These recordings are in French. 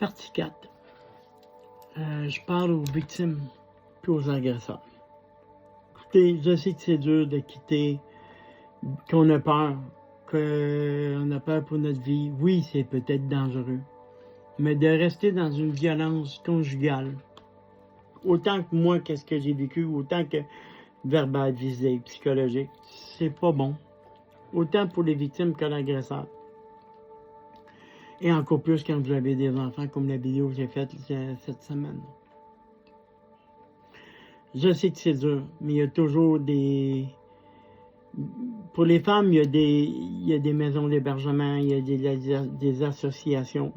Partie 4. Je parle aux victimes puis aux agresseurs. Écoutez, je sais que c'est dur de quitter, qu'on a peur pour notre vie. Oui, c'est peut-être dangereux. Mais de rester dans une violence conjugale, autant que moi, qu'est-ce que j'ai vécu, autant que verbal, physique, psychologique, c'est pas bon. Autant pour les victimes que l'agresseur. Et encore plus quand vous avez des enfants, comme la vidéo que j'ai faite cette semaine. Je sais que c'est dur, mais il y a toujours des... Pour les femmes, il y a des maisons d'hébergement, il y a des associations.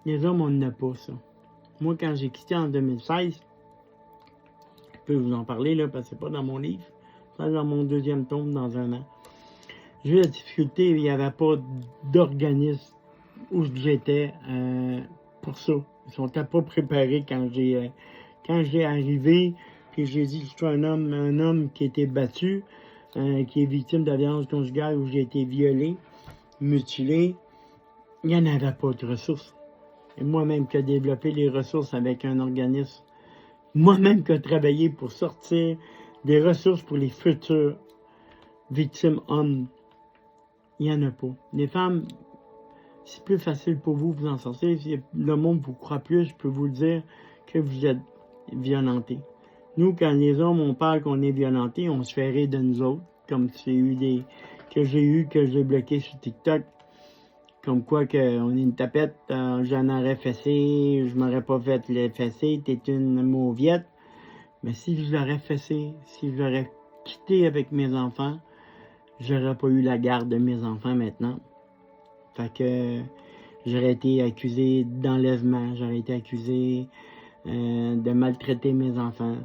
Les hommes, on n'a pas ça. Moi, quand j'ai quitté en 2016, je peux vous en parler, là, parce que c'est pas dans mon livre, c'est dans mon deuxième tome dans un an. J'ai eu la difficulté, il n'y avait pas d'organisme où j'étais pour ça. Ils sont pas préparés quand j'ai arrivé, puis j'ai dit que je suis un homme qui a été battu, qui est victime de violence conjugale, où j'ai été violé, mutilé. Il n'y en avait pas de ressources. Et moi-même qui ai développé les ressources avec un organisme, moi-même qui ai travaillé pour sortir des ressources pour les futures victimes hommes, il n'y en a pas. Les femmes, c'est plus facile pour vous en sortir. Si le monde vous croit plus, je peux vous le dire, que vous êtes violentés. Nous, quand les hommes, on parle qu'on est violentés, on se fait rire de nous autres, comme que j'ai bloqué sur TikTok, comme quoi qu'on est une tapette, j'en aurais fessé, je m'aurais pas fait les fesser, t'es une mauviette. Mais si je l'aurais fessé, si je l'aurais quitté avec mes enfants, j'aurais pas eu la garde de mes enfants maintenant. Fait que j'aurais été accusé d'enlèvement, j'aurais été accusé de maltraiter mes enfants.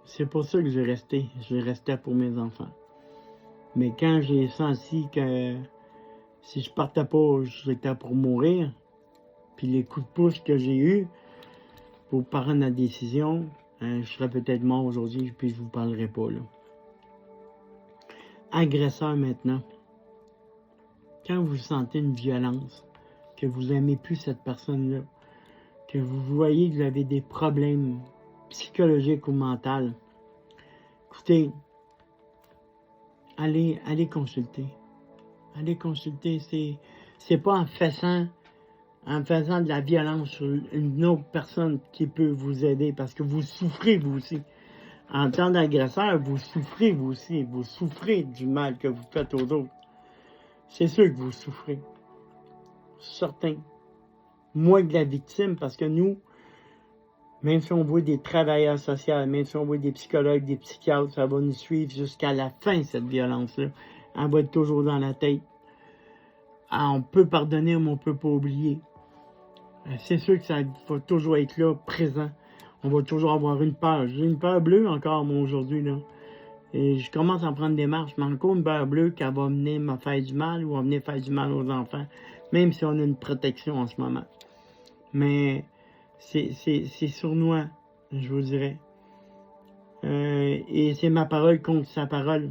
C'est pour ça que j'ai resté. Je restais pour mes enfants. Mais quand j'ai senti que si je partais pas, j'étais pour mourir, puis les coups de pouce que j'ai eus pour prendre la décision, je serais peut-être mort aujourd'hui, puis je vous parlerai pas, là. Agresseur maintenant. Quand vous sentez une violence, que vous aimez plus cette personne-là, que vous voyez que vous avez des problèmes psychologiques ou mentaux, écoutez, allez consulter. Allez consulter, c'est pas en faisant de la violence sur une autre personne qui peut vous aider, parce que vous souffrez vous aussi. En tant d'agresseur, vous souffrez vous aussi. Vous souffrez du mal que vous faites aux autres. C'est sûr que vous souffrez. Certain. Moins que la victime, parce que nous, même si on voit des travailleurs sociaux, même si on voit des psychologues, des psychiatres, ça va nous suivre jusqu'à la fin, cette violence-là. Elle va être toujours dans la tête. On peut pardonner, mais on ne peut pas oublier. C'est sûr que ça va toujours être là, présent. On va toujours avoir une peur. J'ai une peur bleue encore, moi, aujourd'hui, là. Et je commence à prendre des marches, mais encore une peur bleue qui va venir me faire du mal ou va venir faire du mal aux enfants, même si on a une protection en ce moment. Mais c'est sournois, je vous dirais. Et c'est ma parole contre sa parole.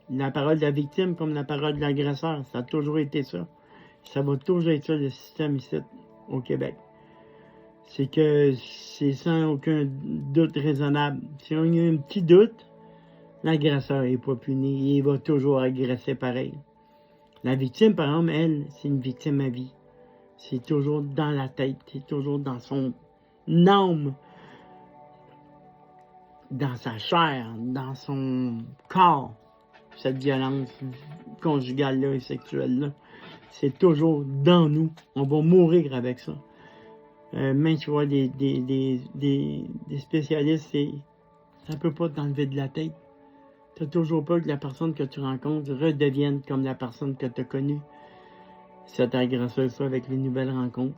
La parole de la victime comme la parole de l'agresseur. Ça a toujours été ça. Ça va toujours être ça, le système ici, au Québec. C'est que c'est sans aucun doute raisonnable. Si on a un petit doute, l'agresseur n'est pas puni. Il va toujours agresser pareil. La victime, par exemple, elle, c'est une victime à vie. C'est toujours dans la tête. C'est toujours dans son âme. Dans sa chair. Dans son corps. Cette violence conjugale-là et sexuelle-là. C'est toujours dans nous. On va mourir avec ça. Même tu vois des spécialistes, ça peut pas t'enlever de la tête. T'as toujours peur que la personne que tu rencontres redevienne comme la personne que tu as connue. Cet agresseur, ça, avec les nouvelles rencontres.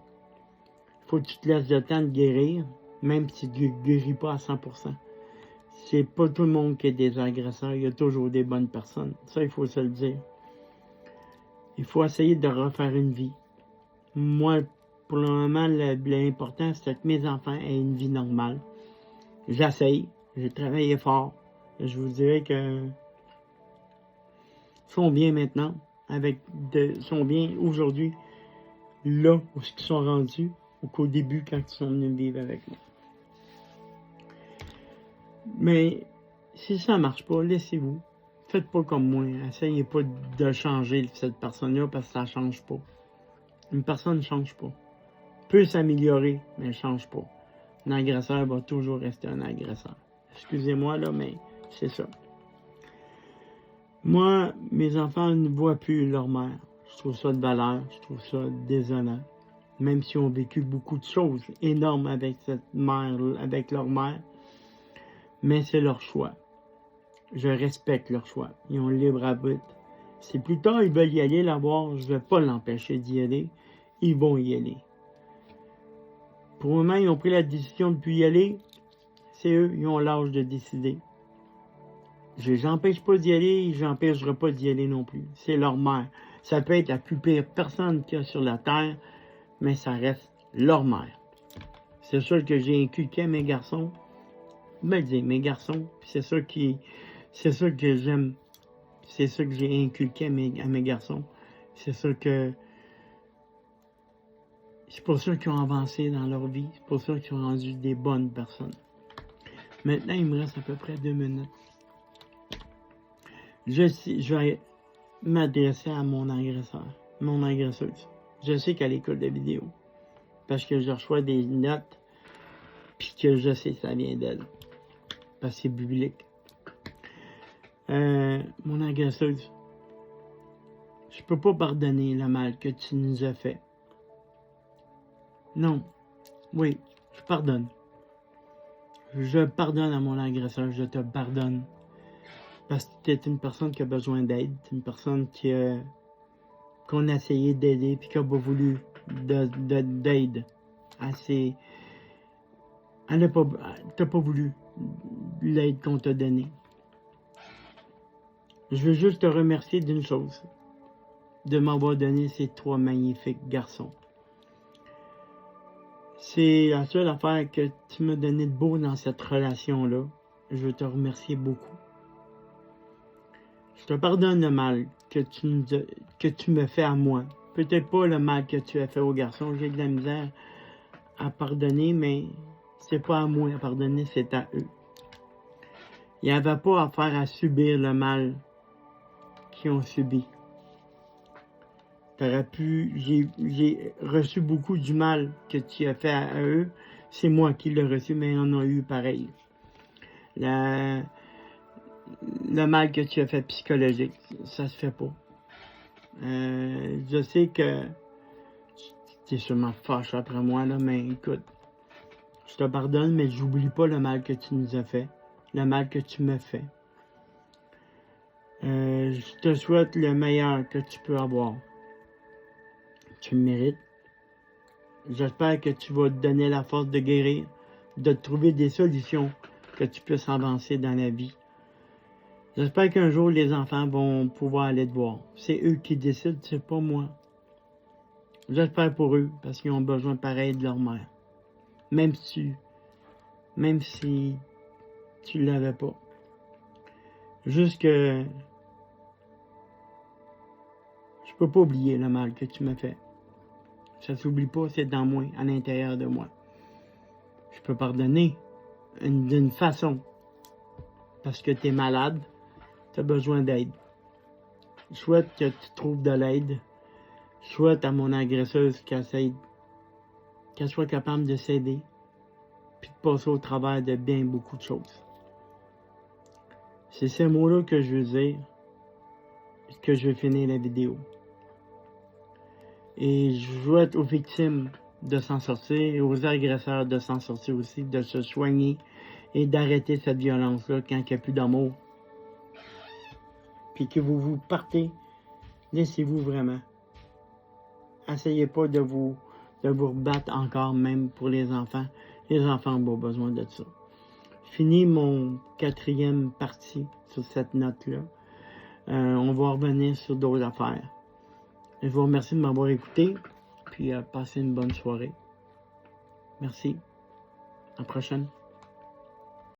Faut que tu te laisses le temps de guérir, même si tu ne guéris pas à 100%. C'est pas tout le monde qui est des agresseurs, il y a toujours des bonnes personnes. Ça, il faut se le dire. Il faut essayer de refaire une vie. Moi, pour le moment, l'important, c'est que mes enfants aient une vie normale. J'essaye, j'ai travaillé fort. Je vous dirais que sont bien maintenant, sont bien aujourd'hui, là où ils sont rendus, qu'au début, quand ils sont venus vivre avec moi. Mais si ça ne marche pas, laissez-vous. Faites pas comme moi. Essayez pas de changer cette personne-là parce que ça ne change pas. Une personne ne change pas. Peut s'améliorer, mais elle ne change pas. Un agresseur va toujours rester un agresseur. Excusez-moi, là, mais c'est ça. Moi, mes enfants ne voient plus leur mère. Je trouve ça de valeur, je trouve ça désolant. Même s'ils ont vécu beaucoup de choses énormes avec cette mère, avec leur mère. Mais c'est leur choix. Je respecte leur choix. Ils ont le libre arbitre. Si plus tard ils veulent y aller la voir, je ne vais pas l'empêcher d'y aller. Ils vont y aller. Pour le moment, ils ont pris la décision de ne plus y aller. C'est eux, ils ont l'âge de décider. Je les empêche pas d'y aller, je n'empêcherai pas d'y aller non plus. C'est leur mère. Ça peut être la plus pire personne qu'il y a sur la terre, mais ça reste leur mère. C'est ça que j'ai inculqué à mes garçons. Ben, je dis mes garçons, c'est ça que j'aime. C'est ça que j'ai inculqué à mes garçons. C'est ça que... C'est pour ça qu'ils ont avancé dans leur vie. C'est pour ça qu'ils ont rendu des bonnes personnes. Maintenant, il me reste à peu près 2 minutes. Je vais m'adresser à mon agresseur, mon agresseuse. Je sais qu'elle écoute des vidéos. Parce que je reçois des notes, puis que je sais que ça vient d'elle. Parce que c'est biblique. Mon agresseuse, je peux pas pardonner le mal que tu nous as fait. Non. Oui, je pardonne. Je pardonne à mon agresseur, je te pardonne. Parce que tu es une personne qui a besoin d'aide, une personne qu'on a essayé d'aider puis qui n'a pas voulu d'aide. T'as pas voulu l'aide qu'on t'a donnée. Je veux juste te remercier d'une chose, de m'avoir donné ces 3 magnifiques garçons. C'est la seule affaire que tu m'as donné de beau dans cette relation-là. Je veux te remercier beaucoup. Je te pardonne le mal que tu me fais à moi. Peut-être pas le mal que tu as fait aux garçons. J'ai de la misère à pardonner, mais c'est pas à moi à pardonner, c'est à eux. Il n'y avait pas affaire à subir le mal qu'ils ont subi. J'ai reçu beaucoup du mal que tu as fait à eux. C'est moi qui l'ai reçu, mais on a eu pareil. Le mal que tu as fait psychologique, ça se fait pas. Je sais que tu es sûrement fâché après moi, là, mais écoute, je te pardonne, mais j'oublie pas le mal que tu nous as fait, le mal que tu me fais. Je te souhaite le meilleur que tu peux avoir. Tu le mérites. J'espère que tu vas te donner la force de guérir, de trouver des solutions, que tu puisses avancer dans la vie. J'espère qu'un jour, les enfants vont pouvoir aller te voir. C'est eux qui décident, c'est pas moi. J'espère pour eux, parce qu'ils ont besoin pareil de leur mère. Même si tu l'avais pas. Juste que je peux pas oublier le mal que tu m'as fait. Ça s'oublie pas, c'est dans moi, à l'intérieur de moi. Je peux pardonner d'une façon. Parce que tu es malade, tu as besoin d'aide. Je souhaite que tu trouves de l'aide. Je souhaite à mon agresseuse qu'elle soit capable de s'aider. Puis de passer au travers de bien beaucoup de choses. C'est ces mots-là que je veux dire. Que je vais finir la vidéo. Et je souhaite aux victimes de s'en sortir et aux agresseurs de s'en sortir aussi, de se soigner et d'arrêter cette violence-là quand il n'y a plus d'amour. Puis que vous partez, laissez-vous vraiment. Essayez pas de vous rebattre encore, même pour les enfants. Les enfants ont besoin de ça. Finis mon 4e partie sur cette note-là. On va revenir sur d'autres affaires. Je vous remercie de m'avoir écouté, puis passez une bonne soirée. Merci. À la prochaine.